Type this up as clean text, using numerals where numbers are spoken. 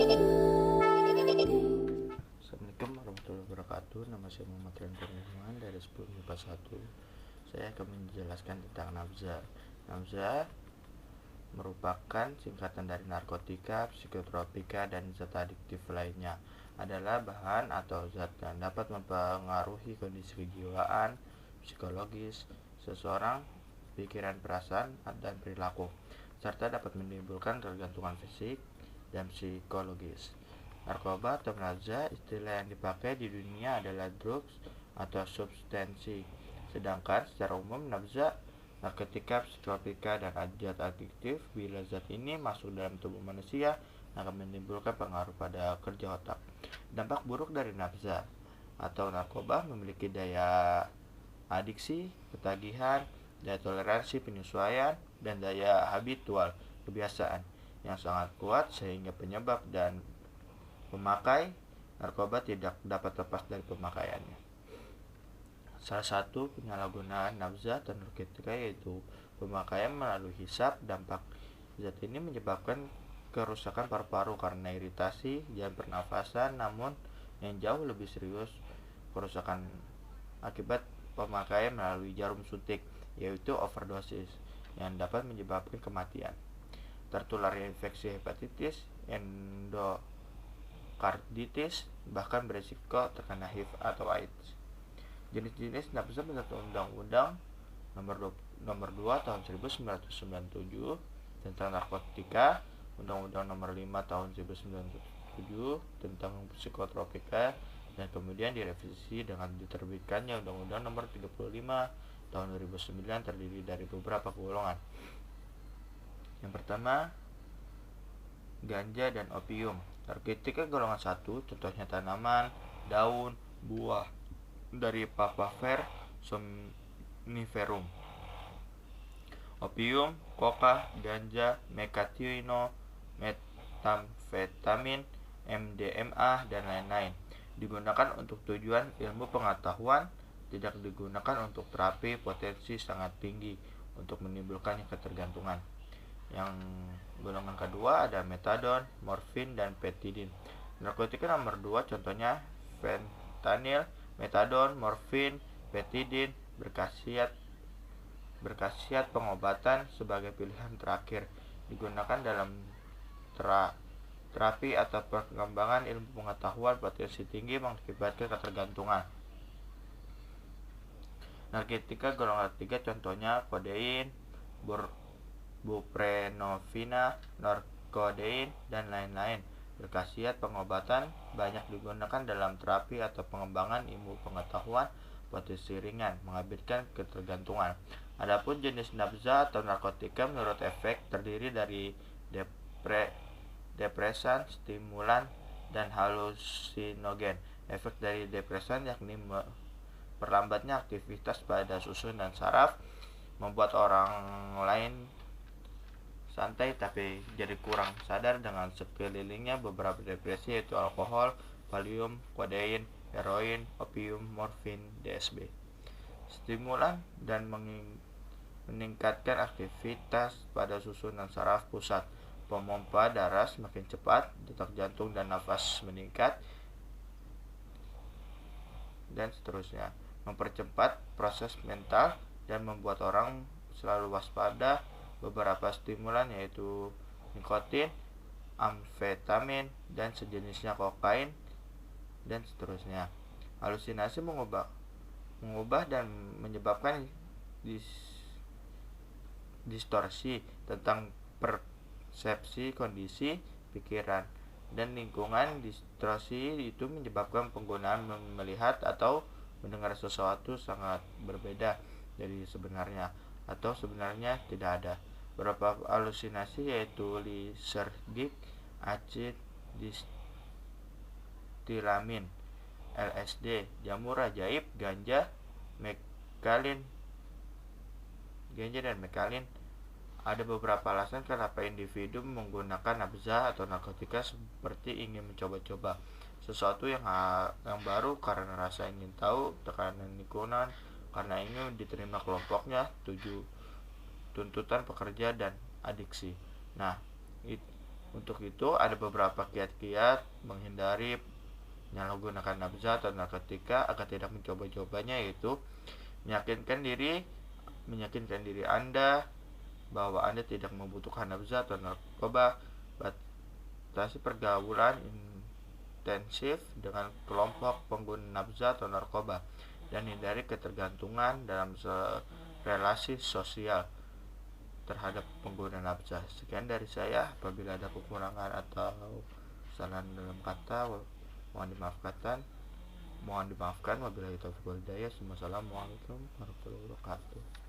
Assalamualaikum warahmatullahi wabarakatuh. Nama saya Muhammad Rian Kurniawan dari 10 MIPA 1. Saya akan menjelaskan tentang nabza. Nabza merupakan singkatan dari narkotika, psikotropika, dan zat adiktif lainnya. Adalah bahan atau zat yang dapat mempengaruhi kondisi kejiwaan, psikologis seseorang, pikiran, perasaan, dan perilaku, serta dapat menimbulkan ketergantungan fisik dan psikologis. Narkoba atau nabza, istilah yang dipakai di dunia adalah drugs atau substansi. Sedangkan secara umum nabza, narkotika, psikotropika, dan zat adiktif. Bila zat ini masuk dalam tubuh manusia, akan menimbulkan pengaruh pada kerja otak. Dampak buruk dari nabza atau narkoba memiliki daya adiksi, ketagihan, daya toleransi penyesuaian, dan daya habitual kebiasaan yang sangat kuat sehingga penyebab dan pemakai narkoba tidak dapat lepas dari pemakaiannya. Salah satu penyalahgunaan nabza atau narkotika yaitu pemakaian melalui hisap. Dampak zat ini menyebabkan kerusakan paru-paru karena iritasi jalan pernafasan, namun yang jauh lebih serius kerusakan akibat pemakaian melalui jarum suntik, yaitu overdosis, yang dapat menyebabkan kematian. Tertularnya infeksi hepatitis, endokarditis, bahkan berisiko terkena HIV atau AIDS. Jenis-jenis nabza menurut Undang-Undang nomor 2 tahun 1997 tentang narkotika, Undang-Undang nomor 5 tahun 1997 tentang psikotropika, dan kemudian direvisi dengan diterbitkannya Undang-Undang nomor 35 tahun 2009 terdiri dari beberapa golongan. Yang pertama, ganja dan opium. Narkotika golongan 1, contohnya tanaman, daun, buah dari Papaver somniferum. Opium, coca, ganja, mekathiono, metamfetamin, MDMA, dan lain-lain. Digunakan untuk tujuan ilmu pengetahuan, tidak digunakan untuk terapi. Potensi sangat tinggi untuk menimbulkan ketergantungan. Yang golongan kedua ada metadon, morfin, dan petidin. Narkotika nomor 2 contohnya fentanyl, metadon, morfin, petidin berkhasiat pengobatan sebagai pilihan terakhir. Digunakan dalam terapi atau perkembangan ilmu pengetahuan. Potensi tinggi mengakibatkan ketergantungan. Narkotika golongan 3 contohnya kodein, buprenorfina, norkodein, dan lain-lain. Berkhasiat pengobatan, banyak digunakan dalam terapi atau pengembangan ilmu pengetahuan. Potensi ringan, mengakibatkan ketergantungan. Adapun jenis nabza atau narkotika menurut efek terdiri dari depresan, stimulan, dan halusinogen. Efek dari depresan yakni perlambatnya aktivitas pada susun dan saraf, membuat orang lain santai tapi jadi kurang sadar dengan sekelilingnya. Beberapa depresi yaitu alkohol, valium, kodein, heroin, opium, morfin, DSB. Stimulan dan meningkatkan aktivitas pada susunan saraf pusat, pompa darah semakin cepat, detak jantung dan nafas meningkat, dan seterusnya. Mempercepat proses mental dan membuat orang selalu waspada. Beberapa stimulan yaitu nikotin, amfetamin, dan sejenisnya kokain, dan seterusnya. Halusinasi mengubah dan menyebabkan distorsi tentang persepsi, kondisi, pikiran, dan lingkungan. Distorsi itu menyebabkan penggunaan melihat atau mendengar sesuatu sangat berbeda dari sebenarnya, atau sebenarnya tidak ada. Beberapa halusinasi yaitu lisergik, acid distilamin, LSD, jamur ajaib, ganja dan mekalin. Ada beberapa alasan kenapa individu menggunakan nabza atau narkotika, seperti ingin mencoba-coba sesuatu yang baru, karena rasa ingin tahu, tekanan lingkungan, karena ingin diterima kelompoknya, tuntutan pekerja, dan adiksi. Nah, Untuk itu ada beberapa kiat-kiat menghindari menyalahgunakan nafza atau narkotika agar tidak mencoba-cobanya, yaitu meyakinkan diri Anda bahwa Anda tidak membutuhkan nafza atau narkoba. Batasi pergaulan intensif dengan kelompok pengguna nafza atau narkoba dan hindari ketergantungan dalam relasi sosial terhadap pengguna nafza. Sekian dari saya. Apabila ada kekurangan atau kesalahan dalam kata, mohon dimaafkan. Wabillahi taufiq wal hidayah. Wassalamualaikum warahmatullahi wabarakatuh.